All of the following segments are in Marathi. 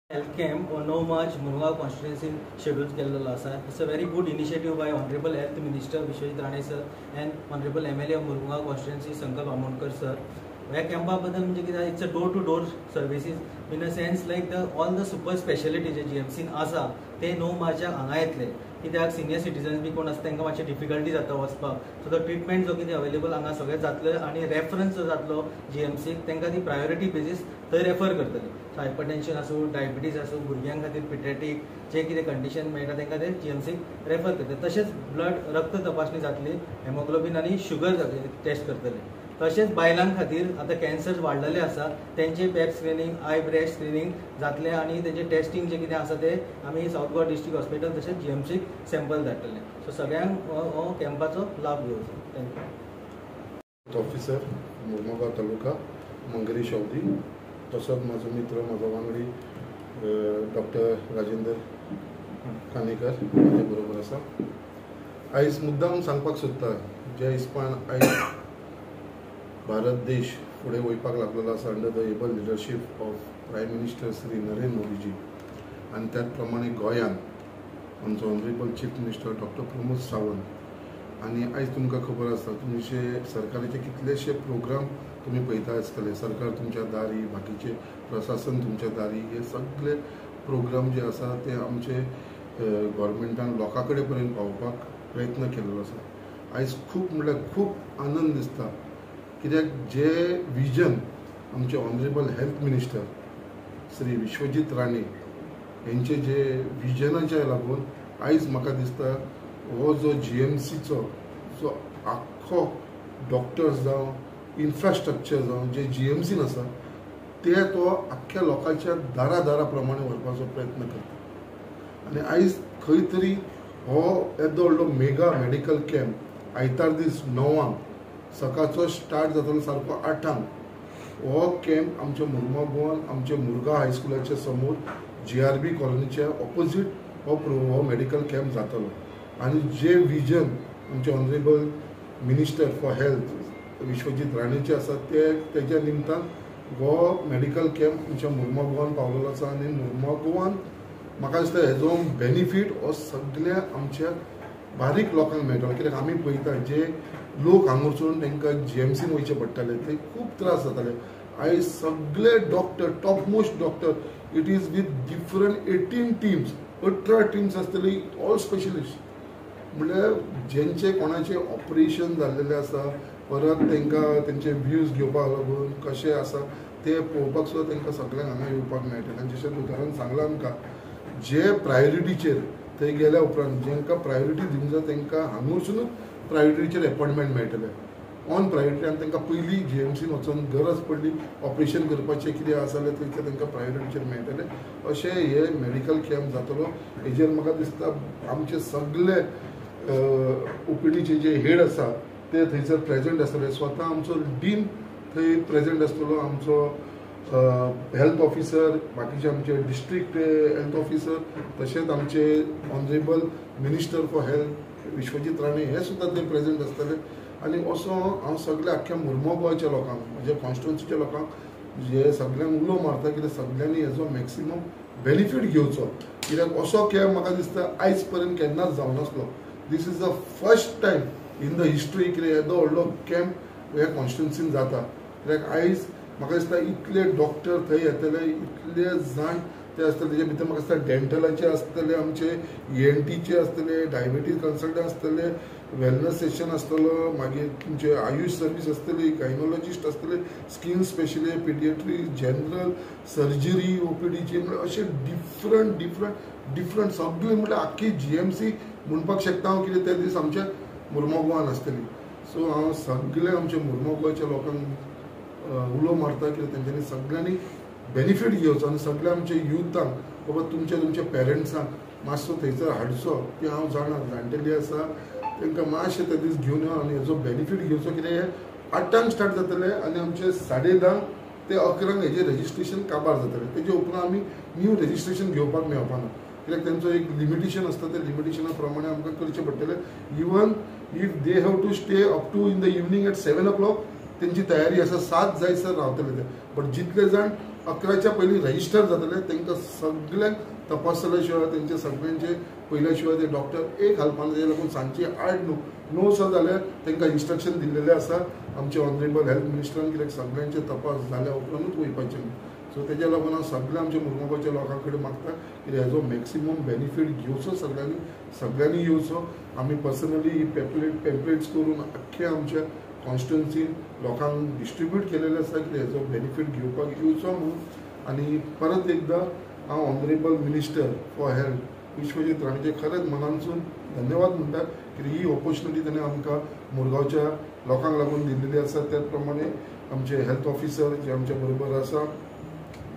Health camp on 9 March Murungaon constituency scheduled केलेलो आसा. It's a very good initiative by Honorable Health Minister Vishwajit Rane sir and Honorable MLA of Murungaon constituency Sankalp Amonkar sir. ह्या कॅम्पा बद्दल म्हणजे कितें it's a door to door services in a sense like all the super speciality जे जीएमसीन आसा ते 9 मार्चाक हांगा येतले. कित्याक सिनियर सिटीजन्स बी कोण आसा तांकां मातशें डिफिकल्टी जाता वचपाक, सो तो ट्रिटमेंट जो कितें अवेलेबल हांगा सगळें जातले आनी रेफरन्स जो जातलो जीएमसीक तांकां ती प्रायोरिटी बेजीस थंय रेफर करतले. सो हायपरटेन्शन आसूं, डायबिटीज आसूं, भुरग्यां खातीर पिडियाट्रीक जे कितें कंडिशन मेळटा तांकां ते जीएमसीक रेफर करतले. तशेंच ब्लड रक्त तपासणी जातली, हेमोग्लोबीन आनी शुगर टेस्ट करतले. तशेंच बायलां खातीर आतां कॅन्सर वाडलेले आसा तेंचे Pap screening, I breast screening जातले आनी तेंचे टेस्टिंग जे कितें आसा ते आमी साऊथ गोवा डिस्ट्रिक्ट हॉस्पिटल तशेंच जीएमसीक सॅम्पल धाडटले. सो सगळ्यांक हो कॅम्पाचो लाभ घेवचो. थँक्यू. ऑफिसर मुर्मुगांव तालुका मंगरी शौदी, तसोच म्हाजो मित्र म्हाजो वांगडी डॉक्टर राजेंद्र कानेकर म्हाजे बरोबर आसा. आयज मुद्दाम सांगपाक सोदता जे हिसपान आयज भारत देश फुडें वयपाक लागलेलो आसा under the able leadership of prime minister Shri Narendra Modiji, आनी त्याच प्रमाणे गोंयांत आमचो honourable chief minister doctor Pramod Sawant. आनी आयज तुमकां खबर आसा तुमचे सरकाराचे कितलेशे प्रोग्राम तुमी पळयता आसतले. सरकार तुमच्या दारी, बाकीचे प्रशासन तुमच्या दारी, हे सगळे प्रोग्राम जे आसा ते आमचे गव्हर्मेंटान लोकां कडेन पर्यंत पावोवपाक प्रयत्न केलेलो आसा. आयज खूब म्हणल्यार खूब आनंद दिसता, कित्याक जे विजन आमचे honourable health minister Shri Vishwajit Rane यांचे जे विजनाचे लागून आयज म्हाका दिसता हो जो जीएमसीचो जो आख्खो डॉक्टर्स जावं इन्फ्रास्ट्रक्चर जावं जे जीएमसीन आसा ते तो आख्ख्या लोकांच्या दारा प्रमाणे व्हरपाचो प्रयत्न करता. आनी आयज खंय तरी हो येदो व्हडलो मेगा मेडिकल कॅम्प आयतार दीस 9 सकाळचो स्टार्ट जातलो सारको 8. हो कॅम्प आमच्या मुर्मुगांव गोवान आमच्या मुरगांव हायस्कुलाच्या समोर GRB कॉलनीच्या ऑपोजीट हो मेडिकल कॅम्प जातलो. आनी जे विजन आमचे honourable minister for health Vishwajit राणेचे आसा तेच्या निमतान हो मेडिकल कॅम्प आमच्या मुर्मुगांव गोवान पावलेलो आसा. आनी मुर्मुगांव गोवान म्हाका दिसता हेजो बेनिफीट हो सगळ्या आमच्या बारीक लोकांक मेळटलो. कित्याक आमी पळयता जे लोक हांगरसून तांकां जीएमसीन वयचे पडटाले ते खूब त्रास जाताले. आयज सगळे doctor, top most doctor, it is with different 18 teams, 18 teams आसतली, ऑल स्पेशलिस्ट. म्हणल्यार जेंचे कोणाचे ऑपरेशन जाल्लेले आसा, परत तांकां तेंचे व्ह्यूज घेवपाक लागून कशें आसा ते पळोवपाक सुद्दां तांकां सगळ्यांक हांगा येवपाक मेळटलें. आनी जशें उदाहरण सांगलां आमकां जे प्रायोरिटीचेर थंय गेल्या उपरांत जेंकां प्रायोरिटी दिवंक जाय तांकां हांगरसूनच प्रायोरिटीचेर अपॉयंटमेंट मेळटले ऑन प्रायोरिटी. आनी तांकां पयलीं जीएमसीन वचून गरज पडली ऑपरेशन करपाचें कितें आसा जाल्यार थंयचे तांकां प्रायोरिटीचेर मेळटले. अशें हे मेडिकल कॅम्प जातलो. हेजेर म्हाका दिसता आमचे सगळे OPDचे जे हेड आसा ते थंयसर प्रेजेंट आसतले. स्वता आमचो डीन थंय प्रेजेंट आसतलो, आमचो हेल्थ ऑफिसर, बाकीचे आमचे डिस्ट्रिक्ट हेल्थ ऑफिसर, तशेंच आमचे honourable minister for health Vishwajit Rane हे सुद्दां ते प्रेजेंट आसतले. आनी असो हांव सगळ्या आख्ख्या मुर्मुगांव गोंयच्या लोकांक, म्हज्या कॉन्स्टिट्युएन्सीच्या लोकांक जे सगळ्यांक उलो मारता कित्याक सगळ्यांनी हेजो मॅक्सिमम बेनिफीट घेवचो. कित्याक असो कॅम्प म्हाका दिसता आयज पर्यंत केन्नाच जावं नासलो. This is the first time in the history कितें येदो व्हडलो कॅम्प ह्या कॉन्स्टिट्युएन्सीन जाता. कित्याक आयज म्हाका दिसता इतले डॉक्टर थंय येतले, इतले जाण ते आसतले. तेजे भितर म्हाका दिसता डेंटलाचे आसतले, आमचे ENTचे आसतले, डायबिटीज कन्सल्टंट आसतले, वेलनस सेशन आसतलो, मागीर तुमचे आयुष सर्वीस आसतली, गायनोलॉजिस्ट आसतले, स्कीन स्पेशलिस्ट, पिडियाट्री, जनरल सर्जरी, OPDची, म्हणजे अशे डिफरंट सगळे म्हणजे आख्खी GMC म्हणपाक शकता हांव कितें ते दीस आमच्या मुर्मुगांव गोवान आसतली. सो हांव सगळे आमच्या मुर्मुगांव गोंयच्या लोकांक उलो मारता कित्याक तेंच्यांनी सगळ्यांनी बेनिफीट घेवचो. आनी सगळ्या आमच्या युथांक बाबा तुमच्या पेरंट्सांक मातसो थंयसर हाडचो. ती हांव जाणा जाणटेली आसा तांकां मातशें ते दीस घेवन येवं आनी हेजो बेनिफीट घेवचो. कित्याक हे 8 स्टार्ट जातले आनी आमचे 10:30 ते 11 हेजे रजिस्ट्रेशन काबार जातले. तेजे उपरांत आमी न्यू रजिस्ट्रेशन घेवपाक मेळपा ना. कित्याक तेंचो एक लिमिटेशन आसता, ते लिमिटेशना प्रमाणे आमकां करचें पडटलें. Even if they have to stay up to in the evening at 7 o'clock तेंची तयारी आसा, 7 जायसर रावतले ते. बट जितले जाण 11च्या पयलीं रजिस्टर जातले तांकां सगळ्यांक तपासल्या शिवाय तेंचे सगळ्यांचे पयल्या शिवाय ते डॉक्टर एक घालपाना तेजे लागून सांजची 8-9 जाल्यार तांकां इन्स्ट्रक्शन दिल्लेले आसा आमचे ऑनरेबल हेल्थ मिनिस्टरान कित्याक सगळ्यांचे तपास जाल्या उपरांतूच वयपाचें सो तेज्या लागून हांव सगळ्या आमच्या मुरगांवच्या लोकां कडेन मागता की हेजो मॅक्सिमम बेनिफीट घेवचो सगळ्यांनी येवचो आमी पर्सनली ही पॅम्पलेट्स करून अख्ख्या आमच्या कॉन्स्टिट्युन्सीन लोकांक डिस्ट्रिब्यूट केलेले आसा की हेजो बेनिफीट घेवपाक येवचो म्हणून आनी परत एकदां हांव honourable minister for health Vishwajit राणेचे खरेंच मनानसून धन्यवाद म्हणटा की ही ऑपॉर्च्युनिटी ताणें आमकां मुरगांवच्या लोकांक लागून दिल्लेली आसा त्याच प्रमाणे आमचे हेल्थ ऑफिसर जे आमच्या बरोबर आसा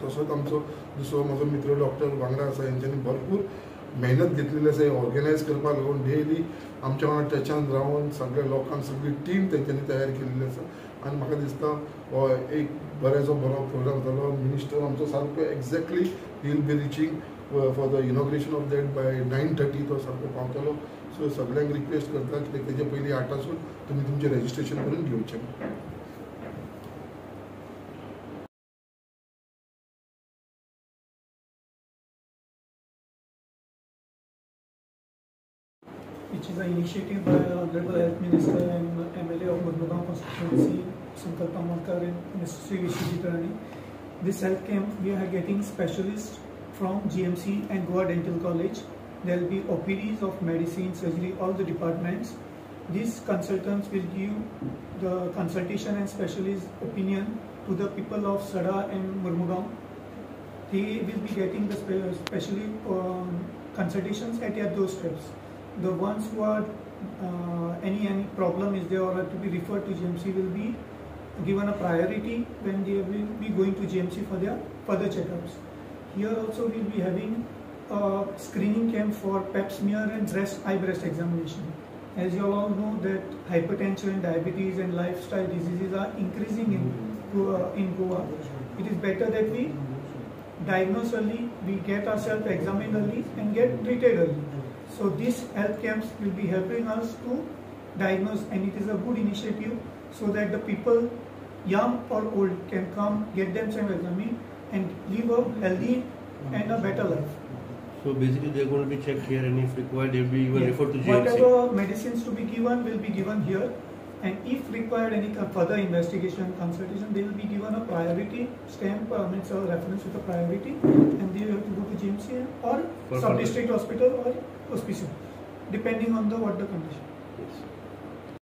तसोच आमचो दुसरो म्हजो मित्र डॉक्टर वांगडा आसा हेंच्यांनी भरपूर मेहनत घेतलेली आसा ऑर्गनायज करपाक लागून डेली आमच्या वांगडा टचान रावन सगळ्या लोकांक सगळी टीम तेंच्यांनी तयार केल्ली आसा आनी म्हाका दिसता हो एक बरो प्रोग्राम जालो मिनिस्टर आमचो सारको exactly he will be reaching for the inauguration of that by 9:30 तो सारको पावतलो सो सगळ्यांक रिक्वेस्ट करता की तेजे पयलीं 8 तुमी तुमचें रजिस्ट्रेशन करून घेवचें. Which is an initiative by Honorable Health Minister and MLA of Murmagaon constituency, Sankalp Amonkar and Mr. Sri Vishwajit Rane. This health camp, we are getting specialists from GMC and Goa Dental College. There will be OPDs of medicine, surgery, all the departments. These consultants will give the consultation and specialist opinion to the people of Sada and Murmagaon. They will be getting the specially consultations at their doorsteps. The ones who are any problem is there or are to be referred to GMC will be given a priority when they will be going to GMC for their further checkups. Here also we will be having a screening camp for pap smear and eye breast examination. As you all know that hypertension, diabetes and lifestyle diseases are increasing in Goa. It is better that we diagnose early, we get ourselves examined early and get treated early. So these health camps will be helping us to diagnose, and it is a good initiative so that the people, young or old, can come, get themselves examined and live a healthy and a better life. So basically they are going to be checked here and if required they will be even referred to GMC. Whatever medicines to be given will be given here, and if required any further investigation, consultation, they will be given a priority stamp, means a reference with a priority, and they have to go to GMC or sub-district hospital or hospital, depending on what the condition. Yes.